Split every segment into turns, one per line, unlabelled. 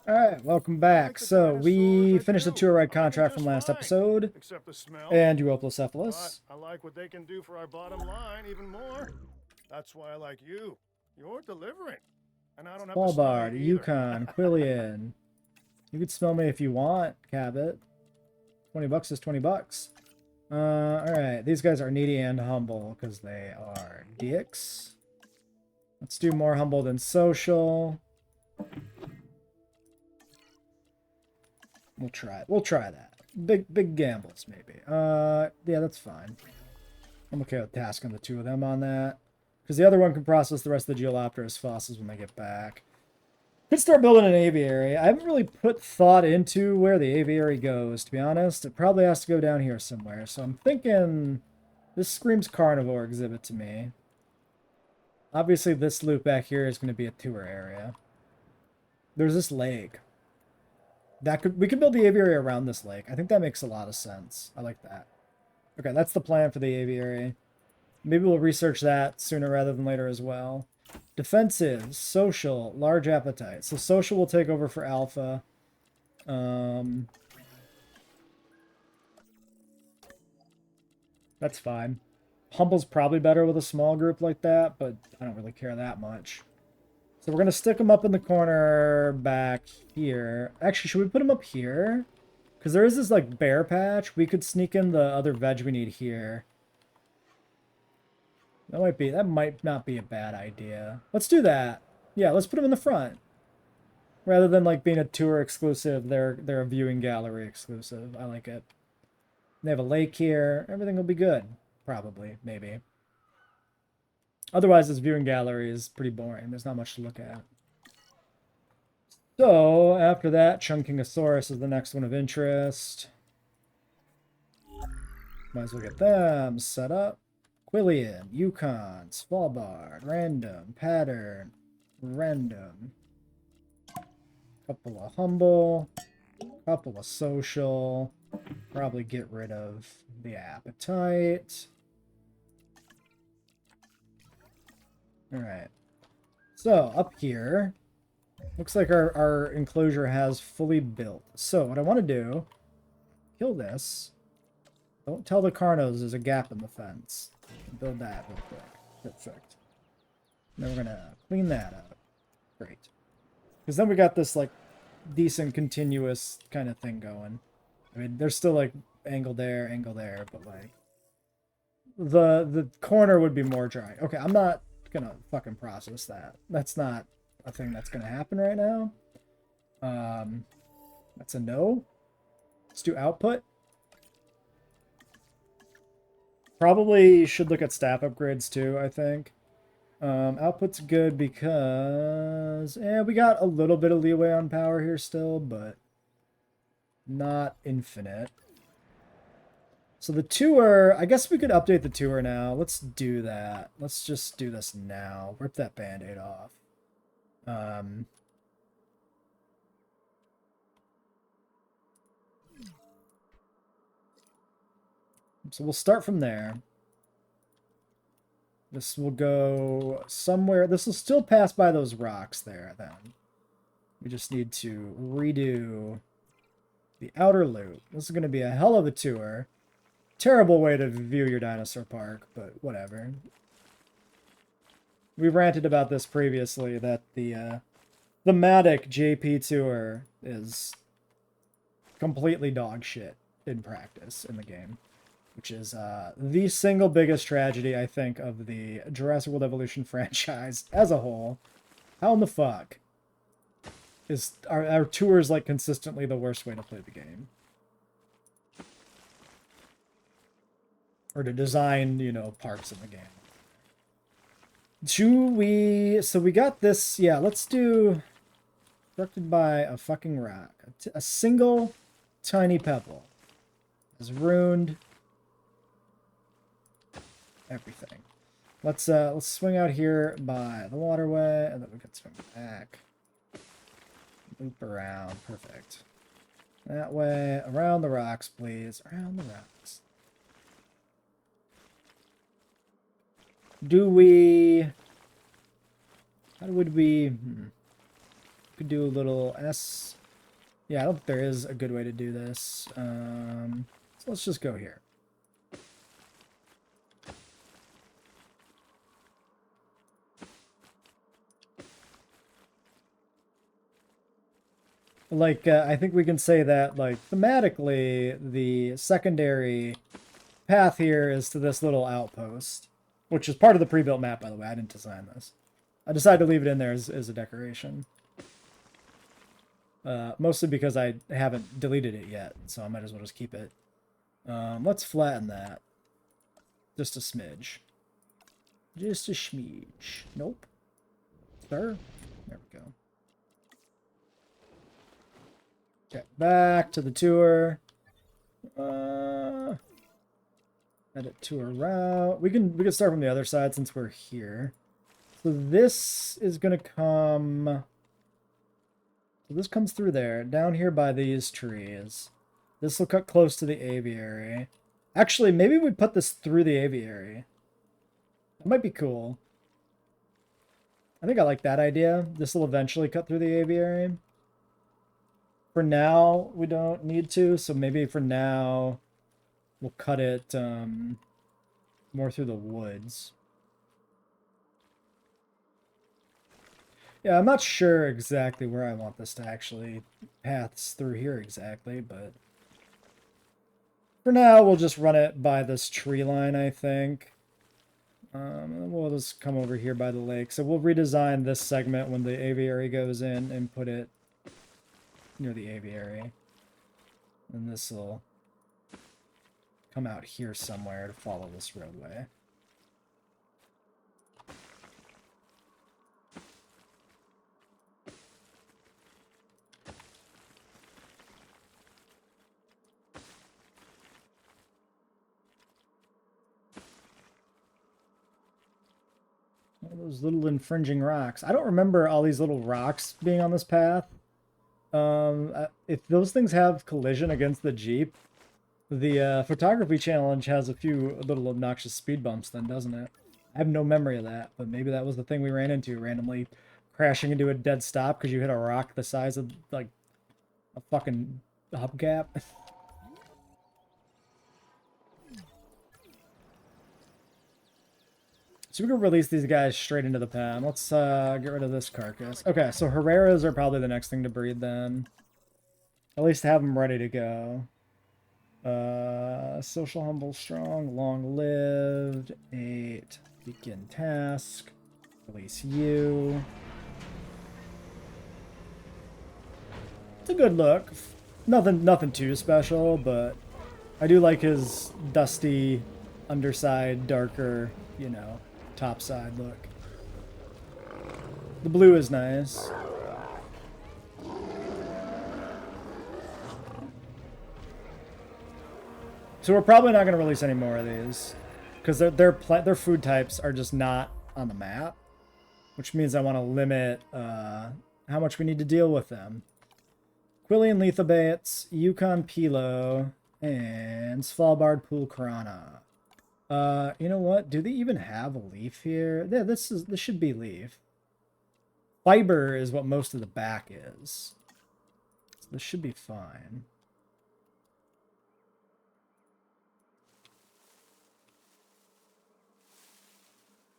Alright, welcome back. So, we finished the tour ride contract from last episode,
Except the smell.
and
But
Duoplocephalus.
I like what they can do for our bottom line even more. That's why I like you. You're delivering. And I don't have to smell
Svalbard,
you either.
Yukon, Quillian. You could smell me if you want, Cabot. 20 bucks is 20 bucks. Alright, these guys are needy and humble, because they are dicks. Let's do more humble than social. We'll try that. Big gambles, maybe. Yeah, that's fine. I'm okay with tasking the two of them on that. Because the other one can process the rest of the Geolopterus fossils when they get back. Could start building an aviary. I haven't really put thought into where the aviary goes, to be honest. It probably has to go down here somewhere. So I'm thinking this screams carnivore exhibit to me. Obviously, this loop back here is going to be a tour area. There's this lake. We could build the aviary around this lake. I think that makes a lot of sense. I like that. Okay, that's the plan for the aviary. Maybe we'll research that sooner rather than later as well. Defensive, social, large appetite. So social will take over for alpha. That's fine. Humble's probably better with a small group like that, but I don't really care that much. So we're going to stick them up in the corner back here. Actually, should we put them up here? Because there is this, like, bear patch. We could sneak in the other veg we need here. That might not be a bad idea. Let's do that. Yeah, let's put them in the front. Rather than, like, being a tour exclusive, they're a viewing gallery exclusive. I like it. They have a lake here. Everything will be good. Probably. Maybe. Otherwise, this viewing gallery is pretty boring. There's not much to look at. So, after that, Chunkingosaurus is the next one of interest. Might as well get them set up. Quillian, Yukon, Svalbard, random, pattern, random. Couple of humble, couple of social. Probably get rid of the appetite. Alright. So, up here, looks like our enclosure has fully built. So, what I want to do, kill this. Don't tell the Carnos there's a gap in the fence. Build that real quick. Perfect. Then we're going to clean that up. Great. Because then we got this, like, decent continuous kind of thing going. I mean, there's still, like, angle there, but, like, the corner would be more dry. Okay, I'm not going to fucking process that. That's not a thing that's going to happen right now. That's a no. Let's do output. Probably should look at staff upgrades too, I think. Output's good because we got a little bit of leeway on power here still, but not infinite. So the tour, I guess we could update the tour now. Let's do that. Let's just do this now. Rip that band-aid off. So we'll start from there. This will go somewhere. This will still pass by those rocks there, then. We just need to redo the outer loop. This is going to be a hell of a tour. Terrible way to view your dinosaur park, but whatever. We ranted about this previously, that the thematic JP tour is completely dog shit in practice in the game. Which is the single biggest tragedy, I think, of the Jurassic World Evolution franchise as a whole. How in the fuck is our tours, like, consistently the worst way to play the game? Or to design, you know, parts of the game. So we got this, yeah, let's do constructed by a fucking rock. A single tiny pebble is ruined everything. Let's swing out here by the waterway, and then we can swing back. Loop around. Perfect. That way. Around the rocks, please. Around the rocks. Do we... How would we... Could do a little S. Yeah, I don't think there is a good way to do this. So let's just go here. Like, I think we can say that, like, thematically, the secondary path here is to this little outpost, which is part of the pre-built map, by the way. I didn't design this. I decided to leave it in there as a decoration. Mostly because I haven't deleted it yet, so I might as well just keep it. Let's flatten that. Just a smidge. Just a schmeege. Nope. Sir? There we go. Okay, back to the tour. Edit tour route. We can start from the other side since we're here. So this is gonna come. So this comes through there, down here by these trees. This will cut close to the aviary. Actually, maybe we put this through the aviary. That might be cool. I think I like that idea. This will eventually cut through the aviary. For now, we don't need to, so maybe for now, we'll cut it more through the woods. Yeah, I'm not sure exactly where I want this to actually paths through here exactly, but for now, we'll just run it by this tree line, I think. We'll just come over here by the lake. So we'll redesign this segment when the aviary goes in and put it near the aviary. And this will come out here somewhere to follow this roadway. All those little infringing rocks. I don't remember all these little rocks being on this path. If those things have collision against the Jeep, the photography challenge has a few little obnoxious speed bumps then, doesn't it? I have no memory of that, but maybe that was the thing we ran into, randomly crashing into a dead stop because you hit a rock the size of, like, a fucking hubcap. So we can release these guys straight into the pen. Let's get rid of this carcass. Okay, so Herreras are probably the next thing to breed then. At least have them ready to go. Social, humble, strong, long-lived. 8. Begin task. Release you. It's a good look. Nothing too special, but I do like his dusty underside, darker, you know, top side look. The blue is nice. So we're probably not going to release any more of these because their food types are just not on the map, which means I want to limit how much we need to deal with them. Quillian Lethobates, Yukon Pilo, and Svalbard Pool Krana. You know what? Do they even have a leaf here? Yeah, this should be leaf. Fiber is what most of the back is. So this should be fine.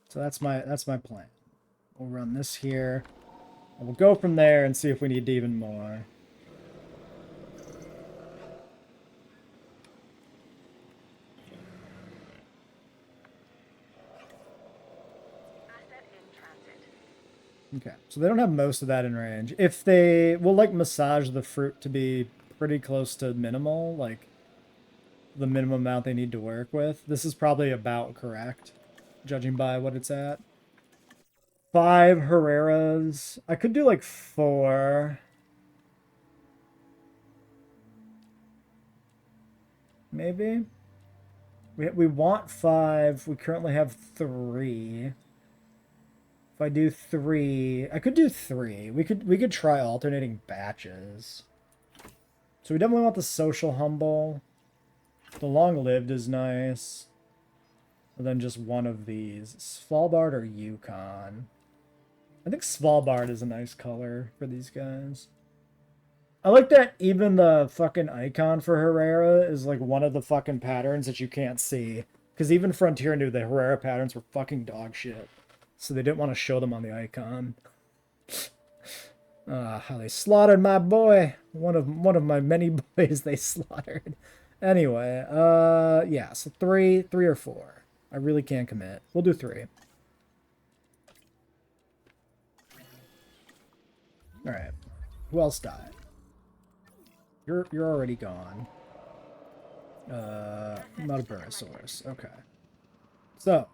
So that's my plan. We'll run this here. And we'll go from there and see if we need even more. Okay, so they don't have most of that in range. If they will, like, massage the fruit to be pretty close to minimal, like the minimum amount they need to work with. This is probably about correct, judging by what it's at. 5 Herreras. I could do like 4. Maybe. We want 5. We currently have 3. If I do 3, I could do 3. We could try alternating batches. So we definitely want the social humble. The long-lived is nice. And then just one of these. Svalbard or Yukon. I think Svalbard is a nice color for these guys. I like that even the fucking icon for Herrera is like one of the fucking patterns that you can't see. Because even Frontier knew the Herrera patterns were fucking dog shit. So they didn't want to show them on the icon. How they slaughtered my boy. One of my many boys they slaughtered. Anyway, yeah, so three or four. I really can't commit. We'll do 3. Alright. Who else died? You're already gone. Not a Barosaurus. Okay. So,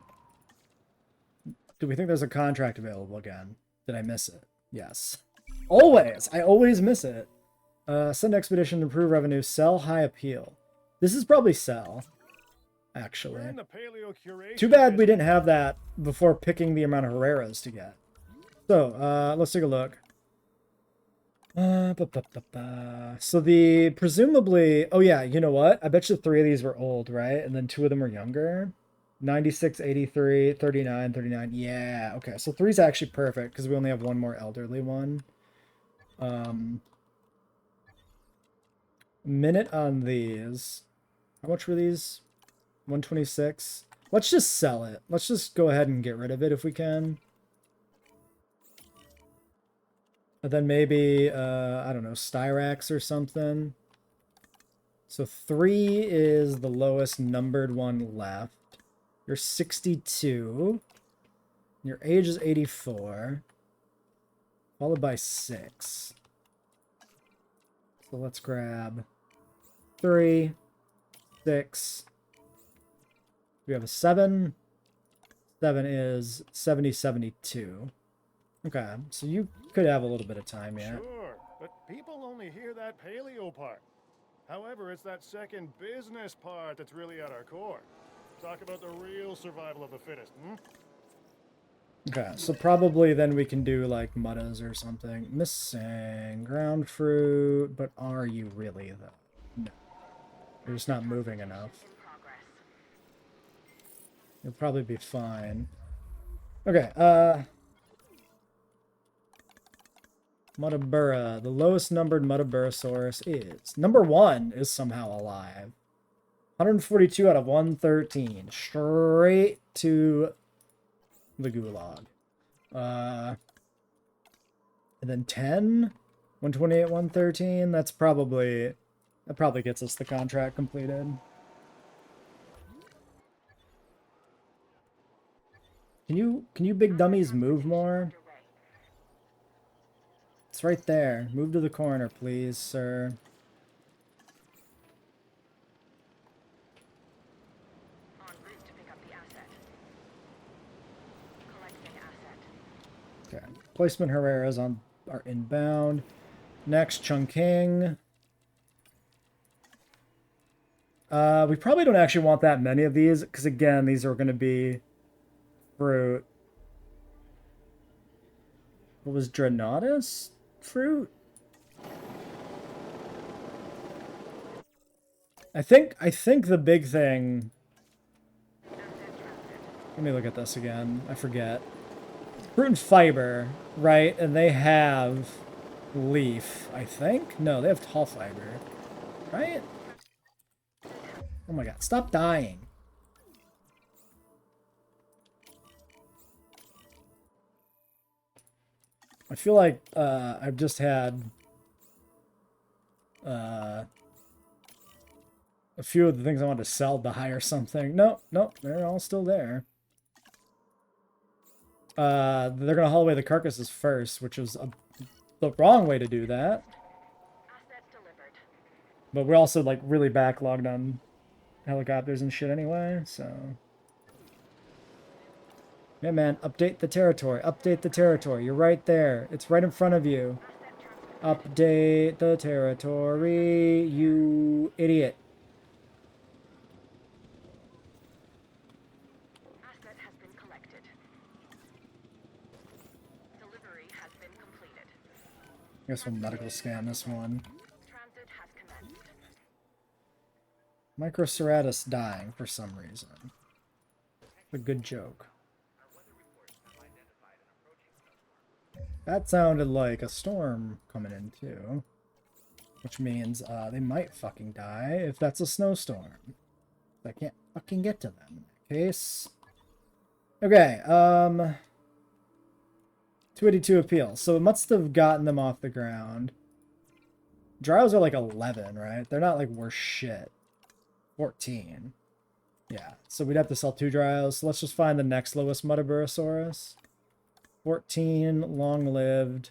do we think there's a contract available again? Did I miss it? Yes. Always! I always miss it. Send expedition, improve revenue, sell high appeal. This is probably sell, actually. Too bad we didn't have that before picking the amount of Herreras to get. So, let's take a look. So the presumably, oh yeah, you know what? I bet you 3 of these were old, right? And then 2 of them were younger. 96, 83, 39, 39. Yeah, okay. So 3's actually perfect because we only have one more elderly one. Minute on these. How much were these? 126. Let's just sell it. Let's just go ahead and get rid of it if we can. And then maybe, I don't know, Styrax or something. So 3 is the lowest numbered one left. You're 62. Your age is 84. Followed by 6. So let's grab 3, 6. We have a 7. 7 is 70, 72. Okay, so you could have a little bit of time yet.
Sure, but people only hear that paleo part. However, it's that second business part that's really at our core. Talk about the real survival of the fittest, hmm?
Okay, so probably then we can do like muddas or something. Missing ground fruit, but are you really though? No. You're just not moving enough. You'll probably be fine. Okay, Mutabura. The lowest numbered Mutaburosaurus is... Number 1 is somehow alive. 142 out of 113. Straight to the gulag. And then 10? 128, 113? That's probably... That probably gets us the contract completed. Can you big dummies move more? It's right there. Move to the corner, please, sir.
En route to pick up the asset. Collecting asset.
Okay. Placement Herreras are inbound. Next, Chungking. We probably don't actually want that many of these, because again, these are going to be fruit. What was Drenatus? Fruit? I think the big thing... Let me look at this again. I forget. Fruit and fiber, right? And they have leaf, I think? No, they have tall fiber. Right? Oh my god, stop dying. I feel like I've just had a few of the things I wanted to sell die or something. No, they're all still there. They're going to haul away the carcasses first, which was the wrong way to do that.
Asset delivered.
But we're also like really backlogged on helicopters and shit anyway, so... Yeah, man, update the territory. Update the territory. You're right there. It's right in front of you. Update the territory, you idiot.
Asset has been collected. Delivery has been completed.
I guess we'll medical scan this one.
Transit has commenced.
Microceratus dying for some reason. A good joke. That sounded like a storm coming in too. Which means they might fucking die if that's a snowstorm. I can't fucking get to them in that case. Okay, 282 appeals. So it must have gotten them off the ground. Dryos are like 11, right? They're not like worse shit. 14. Yeah, so we'd have to sell 2 Dryos. So let's just find the next lowest Muttaburrasaurus. 14, long-lived.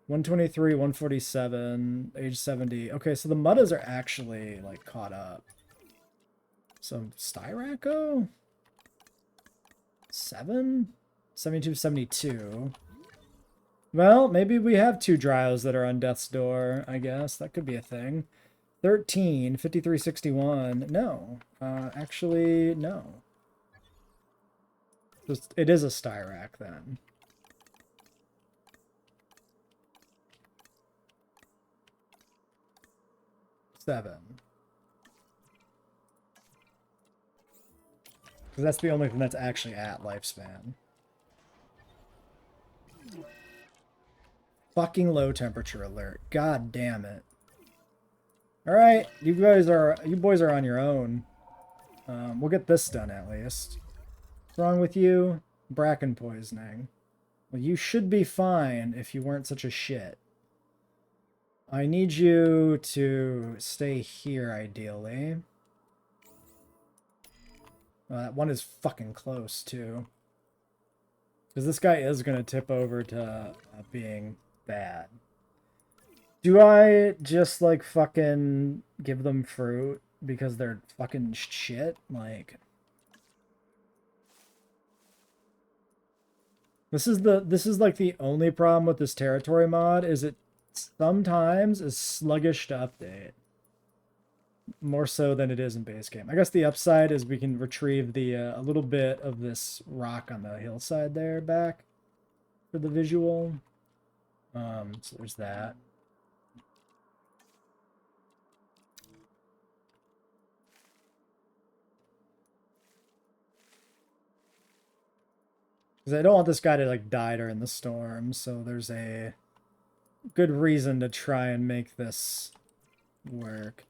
123, 147, age 70. Okay, so the Muttas are actually, like, caught up. So, Styraco? 7? 72, 72. Well, maybe we have 2 Dryos that are on death's door, I guess. That could be a thing. 13, 53, 61. No. Actually, no. It is a Styrac, then. Seven. Because that's the only thing that's actually at lifespan. Fucking low temperature alert. God damn it. Alright, you boys are on your own. We'll get this done at least. What's wrong with you? Bracken poisoning. Well, you should be fine if you weren't such a shit. I need you to stay here, ideally. That one is fucking close, too. Because this guy is going to tip over to being bad. Do I just, like, fucking give them fruit because they're fucking shit? Like... This is like the only problem with this territory mod, is it sometimes is sluggish to update. More so than it is in base game. I guess the upside is we can retrieve the a little bit of this rock on the hillside there back for the visual. So there's that. Because I don't want this guy to like die during the storm, so there's a good reason to try and make this work.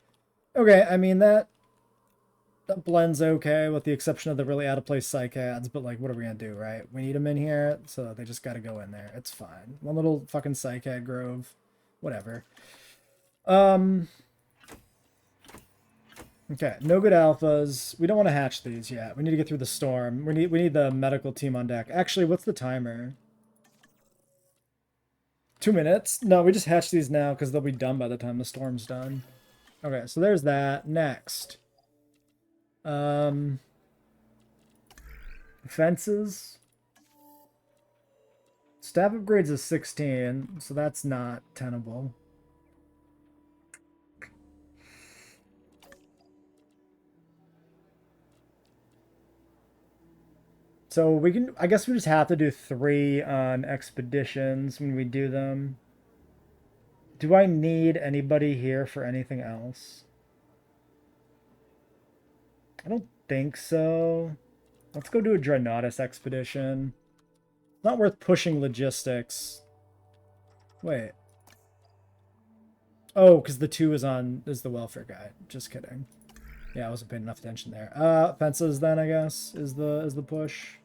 Okay, I mean that blends okay with the exception of the really out of place Cycads, but like what are we gonna do, right? We need them in here, so they just gotta go in there. It's fine. One little fucking Cycad grove. Whatever. Okay, no good alphas. We don't want to hatch these yet. We need to get through the storm. We need the medical team on deck. Actually, what's the timer? 2 minutes? No, we just hatch these now because they'll be done by the time the storm's done. Okay, so there's that. Next. Fences. Staff upgrades is 16, so that's not tenable. So we can, I guess we just have to do 3 on expeditions when we do them. Do I need anybody here for anything else? I don't think so. Let's go do a Dreadnoughtus expedition. Not worth pushing logistics. Wait. Oh, because the 2 is the welfare guy. Just kidding. Yeah, I wasn't paying enough attention there. Fences then, I guess, is the push.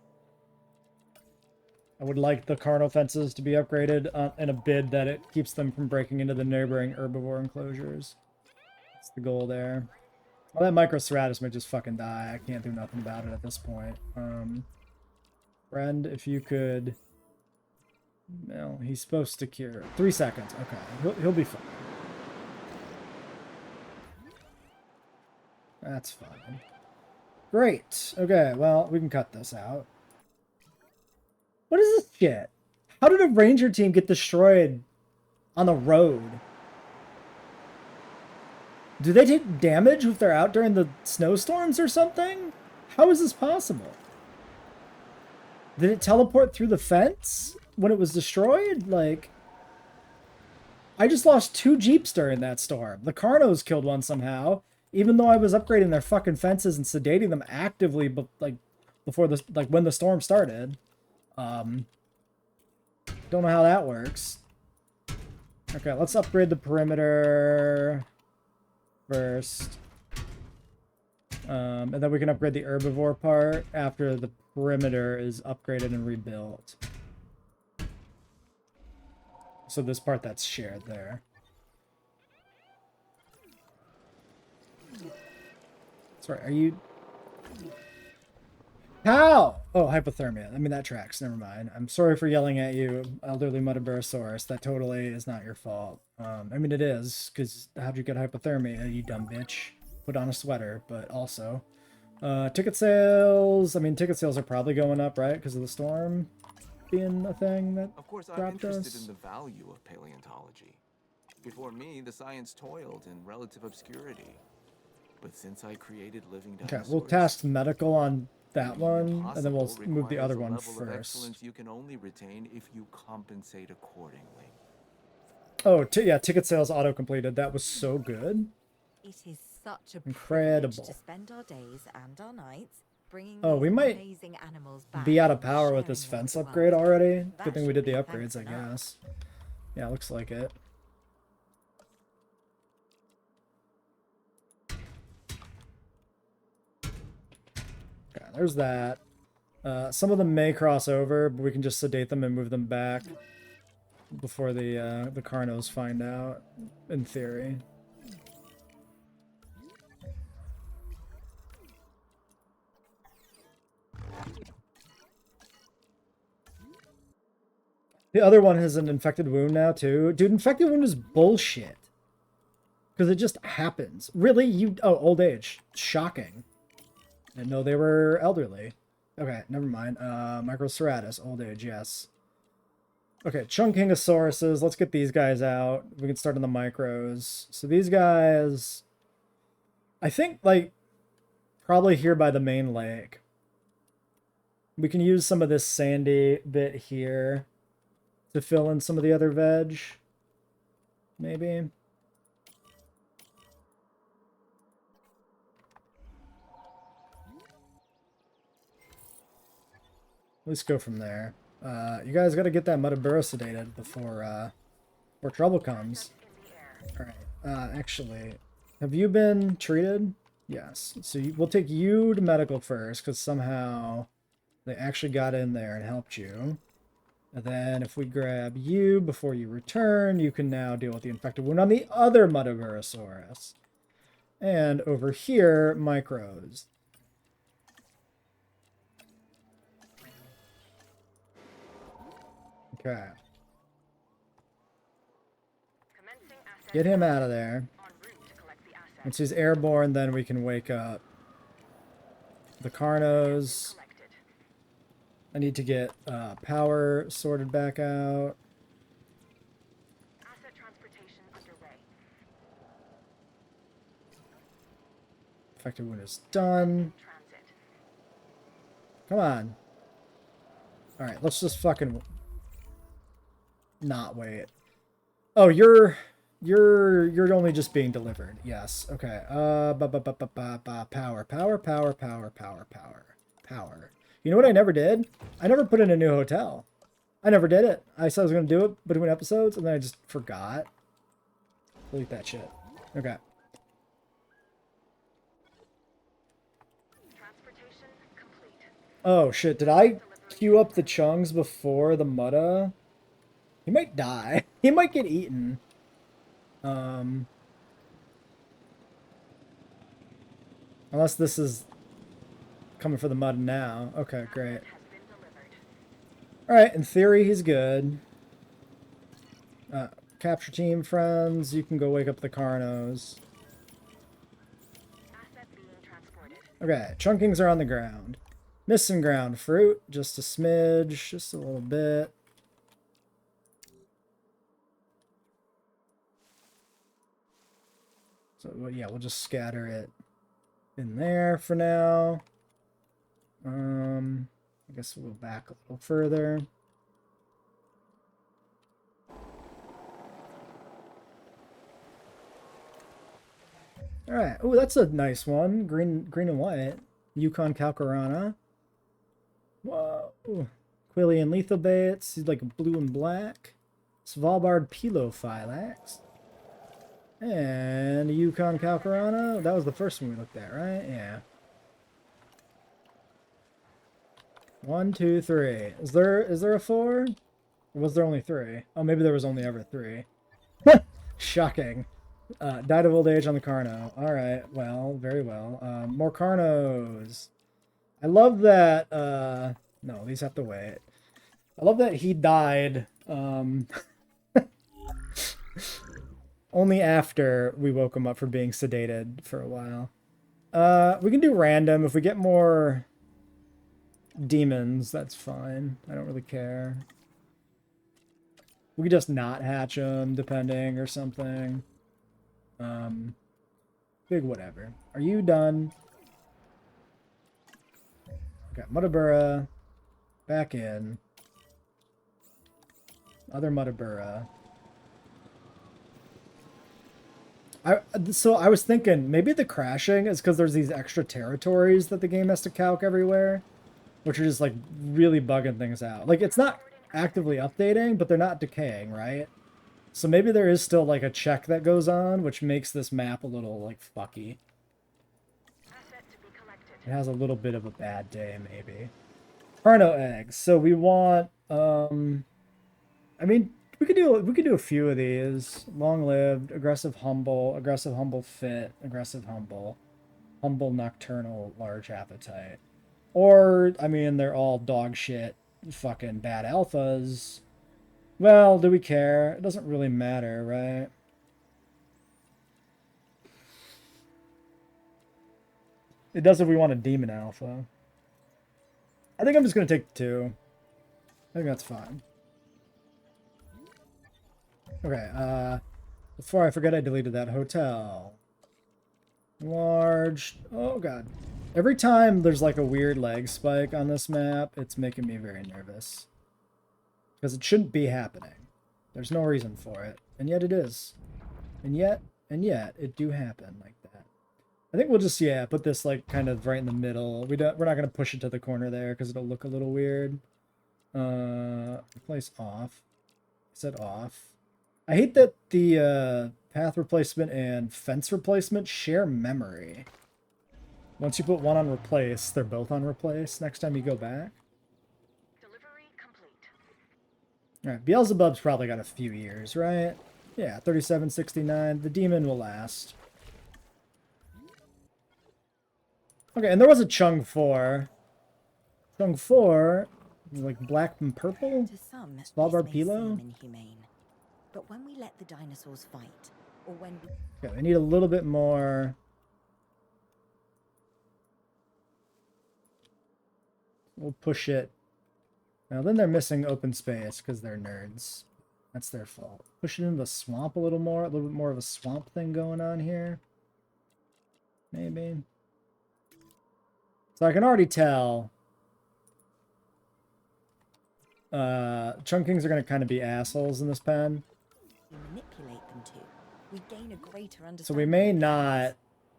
I would like the carnal fences to be upgraded in a bid that it keeps them from breaking into the neighboring herbivore enclosures. That's the goal there. Well, that Microceratus might just fucking die. I can't do nothing about it at this point. Friend, if you could... No, he's supposed to cure. 3 seconds. Okay, he'll be fine. That's fine. Great. Okay, well, we can cut this out. What is this shit? How did a ranger team get destroyed on the road? Do they take damage if they're out during the snowstorms or something? How is this possible? Did it teleport through the fence when it was destroyed? Like, I just lost 2 Jeeps during that storm. The Carnos killed one somehow, even though I was upgrading their fucking fences and sedating them actively, but like before the when the storm started. Don't know how that works. Okay, let's upgrade the perimeter first. And then we can upgrade the herbivore part after the perimeter is upgraded and rebuilt. So this part that's shared there. Sorry, are you... How? Oh, hypothermia. I mean, that tracks. Never mind. I'm sorry for yelling at you, elderly Muttaburrasaurus. That totally is not your fault. I mean, it is, because how'd you get hypothermia, you dumb bitch? Put on a sweater, but also... ticket sales... I mean, ticket sales are probably going up, right? Because of the storm being a thing that
Of course, I'm
dropped
interested
us.
in the value of paleontology. Before me, the science toiled in relative obscurity. But since I created living dinosaurs...
Okay, we'll task medical on that
the
one, and then we'll
impossible
move the
requires
other
a
one
level of
first.
excellence you can only retain if you compensate accordingly.
Oh, yeah, ticket sales auto-completed. That was so good.
It is such a
Incredible.
privilege to spend our days and our nights bringing
Oh,
these
we might
amazing animals back
Be out of
and
power with this
sharing them
fence
with the
upgrade
world.
already.
That
Good thing we
should
did the
be
upgrades,
thanks
I
enough.
guess. Yeah, looks like it. Okay, there's that. Some of them may cross over, but we can just sedate them and move them back before the Carnos find out, in theory. The other one has an infected wound now, too. Dude, infected wound is bullshit. Because it just happens. Really? You... Oh, old age. Shocking. Didn't know they were elderly. Okay, never mind. Microceratus, old age, yes. Okay, Chunkingosauruses. Let's get these guys out. We can start on the micros. So these guys... I think, like, probably here by the main lake. We can use some of this sandy bit here to fill in some of the other veg. Maybe. Let's go from there. You guys got to get that Muttaburra sedated before trouble comes. Alright, actually, have you been treated? Yes. So we'll take you to medical first, because somehow they actually got in there and helped you. And then if we grab you before you return, you can now deal with the infected wound on the other Muttaburrasaurus. And over here, micros. Okay. Get him out of there. Once he's airborne, then we can wake up the Carnos. I need to get power sorted back out.
Asset transportation underway.
Infected wound is done.
Transit.
Come on. Alright, let's just fucking not wait. Oh, you're only just being delivered. Yes. Okay. Power. You know what I never did? I never put in a new hotel. I never did it. I said I was going to do it between episodes, and then I just forgot. Delete that shit. Okay.
Transportation complete.
Oh, shit. Did I queue up the Chungs before the Mutta? He might die. He might get eaten. Unless this is coming for the Mutta now. Okay, great.
Has been delivered.
Alright, in theory, he's good. Capture team friends, you can go wake up the Carnos.
Asset being transported.
Okay, chunkings are on the ground. Missing ground fruit, just a smidge, just a little bit. So, well, yeah, we'll just scatter it in there for now. I guess we'll go back a little further. All right. Oh, that's a nice one. Green and white. Yukon Calcarana. Whoa. Ooh. Aquilian lethal baits. He's like blue and black. Svalbard Pilophylax. And Yukon Calcarano. That was the first one we looked at, right? Yeah. 1, 2, 3. Is there a 4? Or was there only 3? Oh, maybe there was only ever 3. Shocking. Died of old age on the Carno. Alright, well, very well. More Carnos. I love that, no, these have to wait. I love that he died, only after we woke him up for being sedated for a while. We can do random. If we get more demons, that's fine. I don't really care. We could just not hatch them, depending, or something. Big whatever. Are you done? Okay, Mutabura. Back in. Other Mutabura. So I was thinking, maybe the crashing is because there's these extra territories that the game has to calc everywhere, which are just, like, really bugging things out. Like, it's not actively updating, but they're not decaying, right? So maybe there is still, like, a check that goes on, which makes this map a little, like, fucky. It has a little bit of a bad day, maybe. Carno eggs. So we want, I mean, we could do a few of these. Long-lived, aggressive, humble fit, aggressive, humble nocturnal, large appetite. Or, I mean, they're all dog shit, fucking bad alphas. Well, do we care? It doesn't really matter, right? It does if we want a demon alpha. I think I'm just going to take 2. I think that's fine. Okay, before I forget, I deleted that hotel. Large. Oh, God. Every time there's like a weird lag spike on this map, it's making me very nervous. Because it shouldn't be happening. There's no reason for it. And yet it is. And yet, it do happen like that. I think we'll just, yeah, put this like kind of right in the middle. We're not going to push it to the corner there because it'll look a little weird. Replace off. Set off. I hate that the path replacement and fence replacement share memory. Once you put one on replace, they're both on replace next time you go back.
Delivery complete.
Alright, Beelzebub's probably got a few years, right? Yeah, 3769. The demon will last. Okay, and there was a Chung 4. Chung 4, like black and purple?
To some,
Svalbard
this may
Pilo?
seem inhumane. But when we let the dinosaurs fight, or when we...
Okay, we need a little bit more. We'll push it. Now then they're missing open space because they're nerds. That's their fault. Push it into the swamp a little bit more of a swamp thing going on here. Maybe. So I can already tell Chunkings are going to kind of be assholes in this pen.
manipulate them to, we gain a greater understanding.
So we may
of
not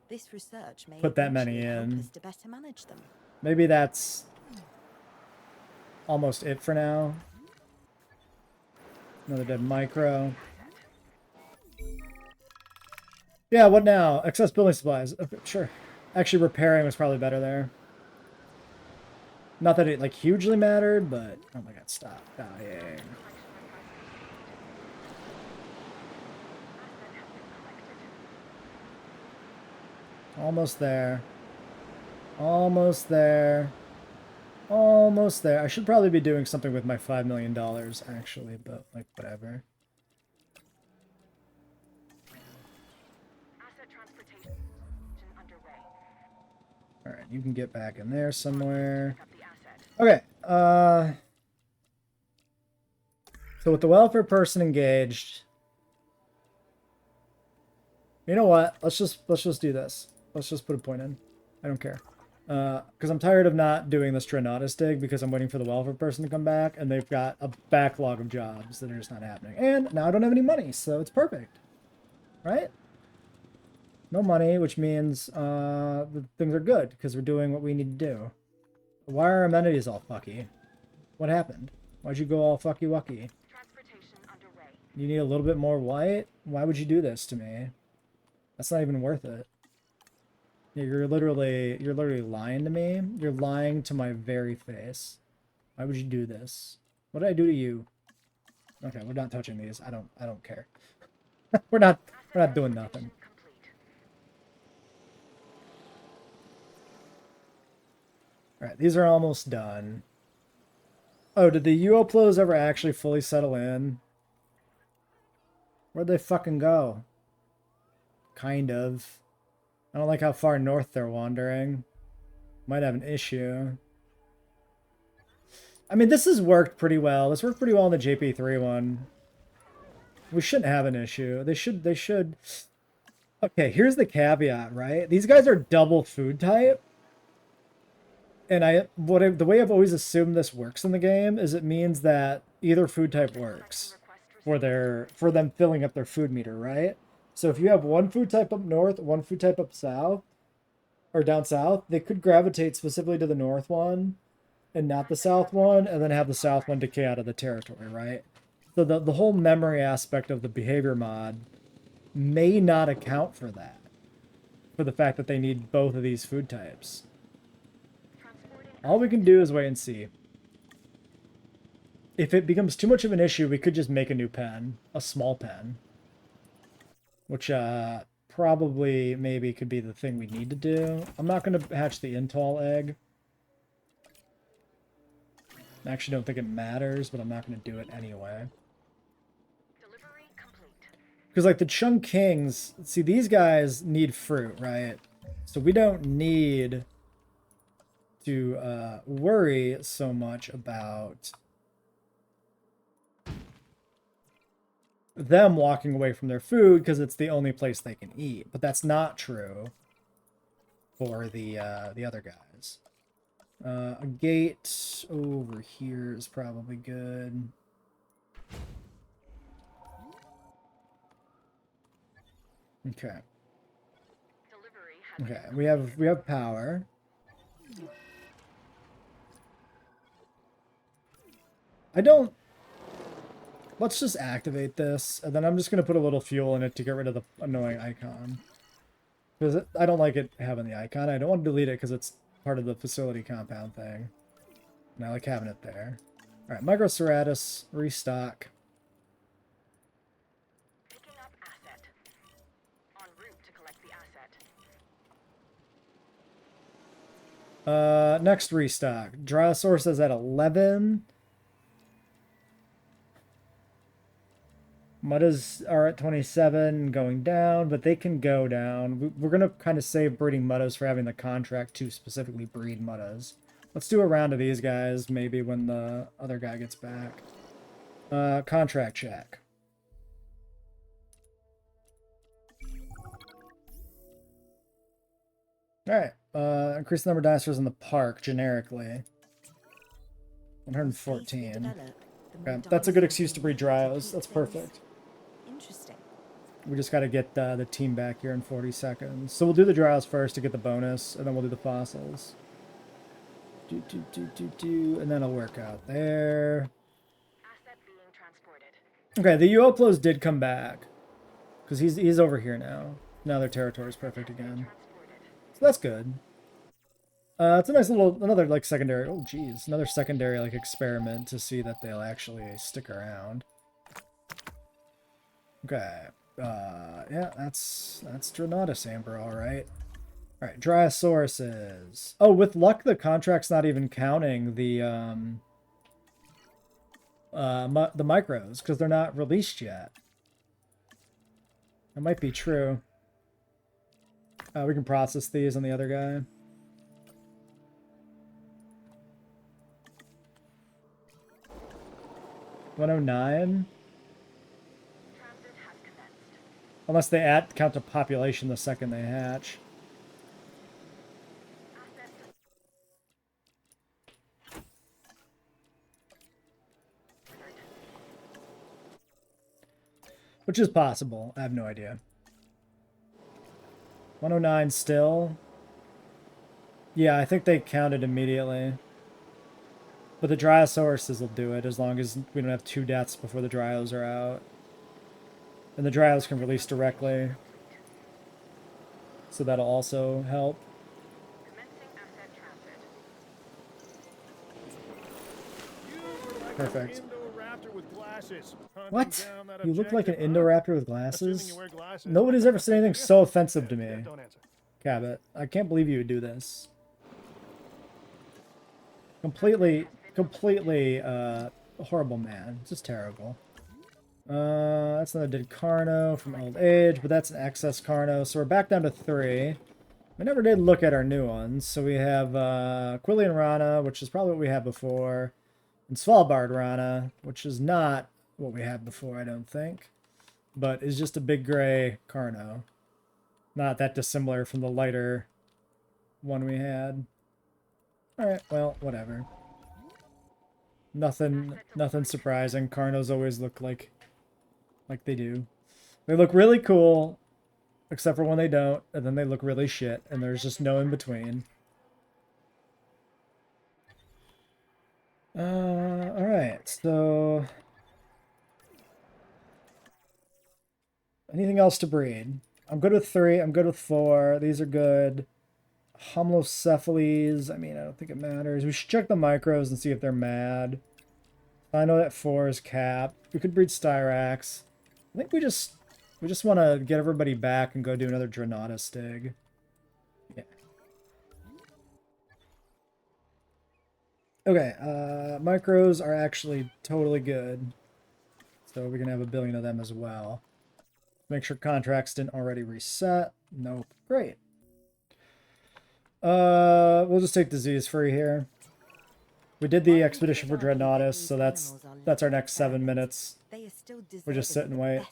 this research may
put that many
eventually help
in.
us to better manage them.
Maybe that's almost it for now. Another dead micro. Yeah, what now? Excess building supplies. Okay, sure. Actually, repairing was probably better there. Not that it, like, hugely mattered, but... Oh my god, stop dying. Almost there. Almost there. Almost there. I should probably be doing something with my $5 million, actually, but, like, whatever.
Asset transportation underway.
Alright, you can get back in there somewhere.
Pick up the asset.
Okay, so with the welfare person engaged... You know what? Let's just do this. Let's just put a point in. I don't care. Because I'm tired of not doing this Trinotis dig because I'm waiting for the welfare person to come back, and they've got a backlog of jobs that are just not happening. And now I don't have any money, so it's perfect. Right? No money, which means the things are good, because we're doing what we need to do. Why are our amenities all fucky? What happened? Why'd you go all fucky wucky?
Transportation underway.
You need a little bit more white? Why would you do this to me? That's not even worth it. You're literally lying to me. You're lying to my very face. Why would you do this? What did I do to you? Okay, we're not touching these. I don't care. we're not doing nothing.
Complete.
Alright, these are almost done. Oh, did the UOPLOs ever actually fully settle in? Where'd they fucking go? Kind of. I don't like how far north they're wandering. Might have an issue. I mean, this has worked pretty well. This worked pretty well in the JP3 one. We shouldn't have an issue. They should. Okay, here's the caveat, right? These guys are double food type. And the way I've always assumed this works in the game is it means that either food type works for them filling up their food meter, right? So if you have one food type up north, one food type up south, or down south, they could gravitate specifically to the north one and not the south one, and then have the south one decay out of the territory, right? So the whole memory aspect of the behavior mod may not account for that, for the fact that they need both of these food types. All we can do is wait and see. If it becomes too much of an issue, we could just make a new pen, a small pen. Which probably maybe could be the thing we need to do. I'm not going to hatch the Intol egg. I actually don't think it matters, but I'm not going to do it anyway.
Delivery complete.
Because like the Chung Kings, see these guys need fruit, right? So we don't need to worry so much about them walking away from their food because it's the only place they can eat. But that's not true for the other guys. A gate over here is probably good. Okay. Okay, we have power. Let's just activate this, and then I'm just going to put a little fuel in it to get rid of the annoying icon. Because I don't like it having the icon. I don't want to delete it because it's part of the facility compound thing. And I like having it there. Alright, Microceratus, restock.
Picking up asset. En route to collect the asset.
Next restock. Dryosaurus is at 11. Muddas are at 27, going down, but they can go down. We're going to kind of save breeding Muddas for having the contract to specifically breed Muddas. Let's do a round of these guys, maybe when the other guy gets back. Contract check. Alright, increase the number of dinosaurs in the park, generically. 114. Okay, that's a good excuse to breed Dryos. That's perfect.
Interesting.
We just got to get the team back here in 40 seconds. So we'll do the Dryos first to get the bonus, and then we'll do the fossils. And then it'll work out there.
Asset being transported.
Okay, the UOPLOs did come back. Because he's over here now. Now their territory is perfect again. So that's good. It's a nice little, another like secondary, oh geez, another secondary like experiment to see that they'll actually stick around. Okay, yeah, that's Dronotus Amber, alright. Alright, Dryosauruses. Oh, with luck the contract's not even counting the micros, because they're not released yet. That might be true. We can process these on the other guy. $109.
Transit has commenced.
Unless they count the population the second they hatch.
Asset
Which is possible. I have no idea. 109 still. Yeah, I think they counted immediately. But the Dryosauruses will do it as long as we don't have 2 deaths before the Dryos are out. And the Dryos can release directly. So that'll also help.
Commencing asset transit.
You were like
Perfect.
an Indoraptor with glasses, hunting
What?
down that
You look like an
objective, huh?
Indoraptor with
Assuming
glasses?
you wear glasses.
Nobody's ever said anything so offensive to me.
Don't answer.
Cabot, I can't believe you would do this. Completely horrible man. Just terrible. That's another dead Carno from old age, but that's an excess Carno, so we're back down to 3. We never did look at our new ones, so we have Quillian Rana, which is probably what we had before, and Svalbard Rana, which is not what we had before, I don't think, but is just a big gray Carno. Not that dissimilar from the lighter one we had. Alright, well, whatever. Nothing surprising. Carnos always look like they do. They look really cool, except for when they don't, and then they look really shit, and there's just no in between. Alright, so... anything else to breed? I'm good with 3, I'm good with 4, these are good. Homlocephales, I mean, I don't think it matters. We should check the micros and see if they're mad. I know that 4 is capped. We could breed Styrax. I think we just want to get everybody back and go do another Drenata Stig. Yeah. Okay, micros are actually totally good. So we're going to have 1 billion of them as well. Make sure contracts didn't already reset. Nope. Great. We'll just take disease free here. We did the expedition for Dreadnoughtus, so that's our next 7 minutes. We'll just sit and wait.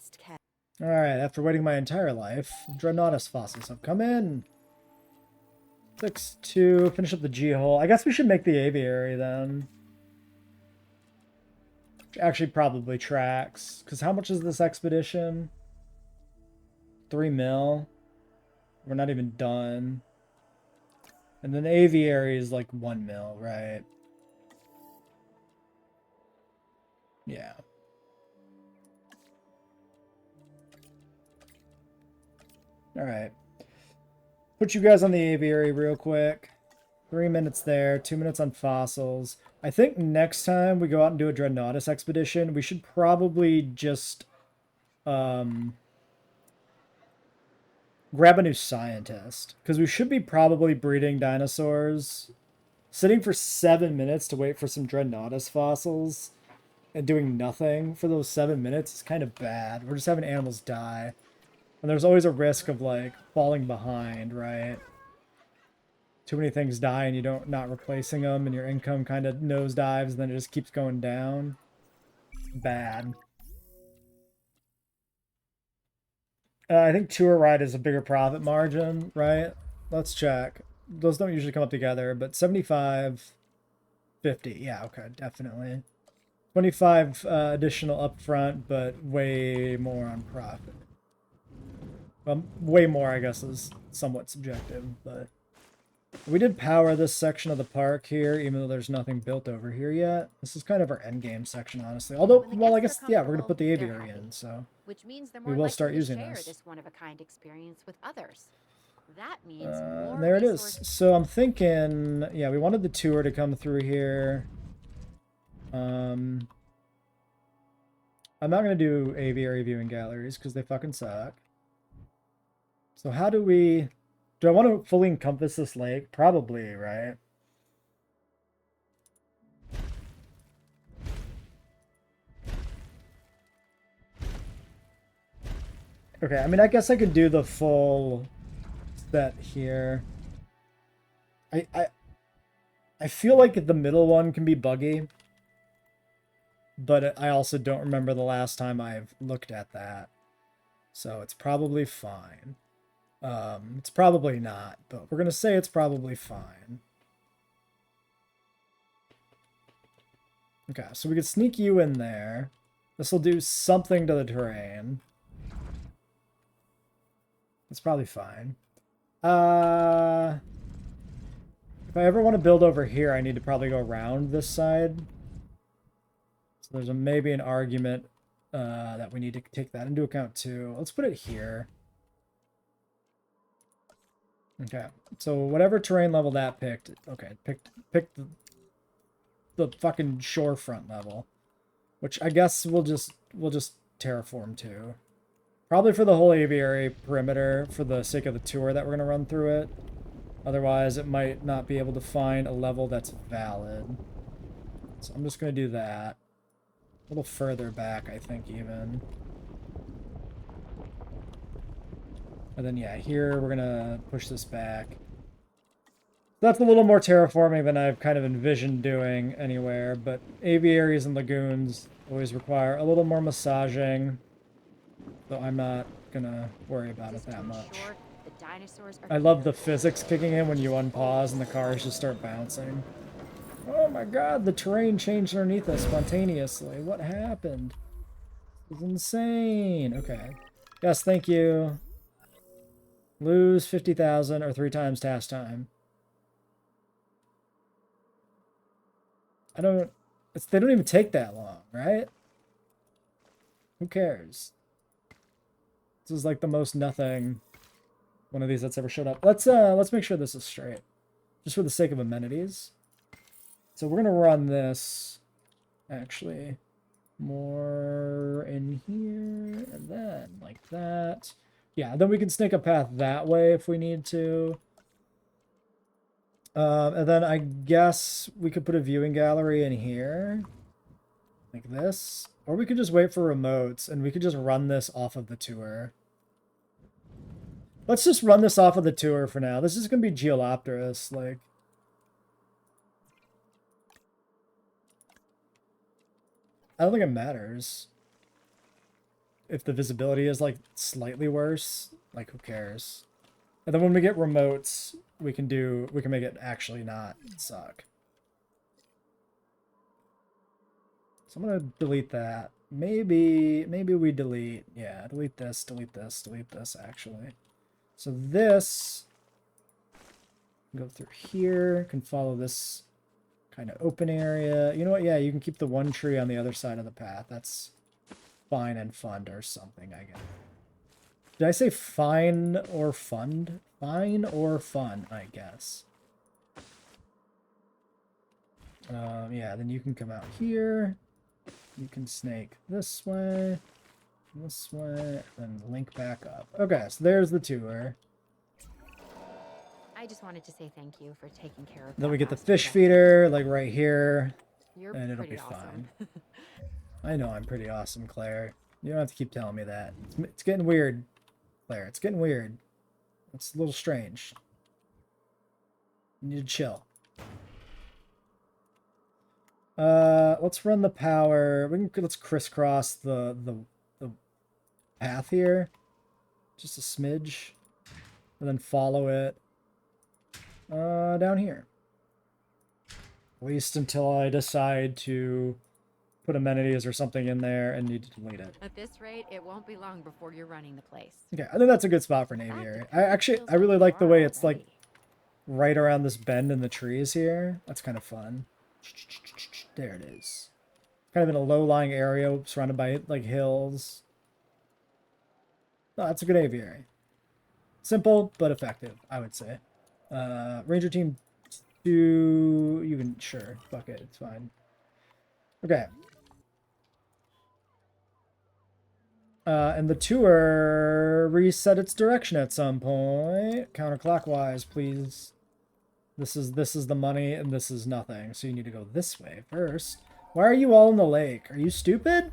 Alright, after waiting my entire life, Dreadnoughtus fossils have come in. 6-2, finish up the G-hole. I guess we should make the aviary then. Which actually probably tracks. Because how much is this expedition? 3 mil. We're not even done. And then aviary is like 1 mil, right? Yeah. Alright. Put you guys on the aviary real quick. 3 minutes there, 2 minutes on fossils. I think next time we go out and do a Dreadnoughtus expedition, we should probably just grab a new scientist. Because we should be probably breeding dinosaurs. Sitting for 7 minutes to wait for some Dreadnoughtus fossils and doing nothing for those 7 minutes is kind of bad. We're just having animals die. And there's always a risk of, like, falling behind, right? Too many things die and you don't not replacing them and your income kind of nosedives and then it just keeps going down. Bad. I think tour ride is a bigger profit margin, right? Let's check. Those don't usually come up together, but 75, 50. Yeah, okay, definitely. 25 additional upfront, but way more on profit. Well, way more, I guess, is somewhat subjective, but we did power this section of the park here, even though there's nothing built over here yet. This is kind of our endgame section, honestly. Although, well, I guess, yeah, we're going to put the aviary in, so
which means they're
we
more
will start
likely to
using
share
this.
one-of-a-kind experience with others. That means more
There it is.
resources.
So I'm thinking, yeah, we wanted the tour to come through here. I'm not going to do aviary viewing galleries because they fucking suck. So how do we... do I want to fully encompass this lake? Probably, right? Okay, I mean, I guess I could do the full set here. I feel like the middle one can be buggy. But I also don't remember the last time I've looked at that. So it's probably fine. It's probably not, but we're going to say it's probably fine. Okay, so we could sneak you in there. This will do something to the terrain. It's probably fine. If I I ever want to build over here, I need to probably go around this side. So there's maybe an argument that we need to take that into account too. Let's put it here. Okay, so whatever terrain level that picked, okay, picked the fucking shorefront level, which I guess we'll just terraform to. Probably for the whole aviary perimeter for the sake of the tour that we're going to run through it. Otherwise, it might not be able to find a level that's valid. So I'm just going to do that. A little further back, I think, even. And then, yeah, here we're going to push this back. That's a little more terraforming than I've kind of envisioned doing anywhere, but aviaries and lagoons always require a little more massaging. So I'm not going to worry about it that much.
The dinosaurs are
I love the physics kicking in when you unpause and the cars just start bouncing. Oh my god, the terrain changed underneath us spontaneously. What happened? This is insane. Okay. Yes, thank you. Lose 50,000 or 3 times task time. They don't even take that long, right? Who cares? This is like the most nothing one of these that's ever showed up. Let's make sure this is straight. Just for the sake of amenities. So we're gonna run this actually more in here and then like that. Yeah, then we can snake a path that way if we need to. And then I guess we could put a viewing gallery in here. Like this. Or we could just wait for remotes and we could just run this off of the tour. Let's just run this off of the tour for now. This is going to be Geolopterus, like. I don't think it matters. If the visibility is, like, slightly worse, like, who cares? And then when we get remotes, we can make it actually not suck. So I'm going to delete that. Maybe we delete, yeah, delete this, actually. So this, go through here, can follow this kind of open area. You know what? Yeah, you can keep the one tree on the other side of the path. That's fine and fund or something, I guess. Did I say fine or fund? Fine or fun, I guess. Yeah, then you can come out here. You can snake this way, and link back up. Okay, so there's the tour.
I just wanted to say thank you for taking care of
Then
that
we get the
last
fish
event.
feeder, like right here,
You're
and it'll
pretty
be
awesome.
fine. I know I'm pretty awesome, Claire. You don't have to keep telling me that. It's getting weird, Claire. It's getting weird. It's a little strange. You need to chill. Let's run the power. Let's crisscross the path here, just a smidge, and then follow it down here. At least until I decide to put amenities or something in there and need to delete it.
At this rate, it won't be long before you're running the place.
Okay, I think that's a good spot for an aviary. I really like the way it's like right around this bend in the trees here. That's kind of fun. There it is. Kind of in a low-lying area surrounded by like hills. Oh, that's a good aviary. Simple but effective, I would say. Ranger team 2, you can, sure, fuck it, it's fine. Okay. And the tour reset its direction at some point. Counterclockwise, please. This is the money, and this is nothing. So you need to go this way first. Why are you all in the lake? Are you stupid?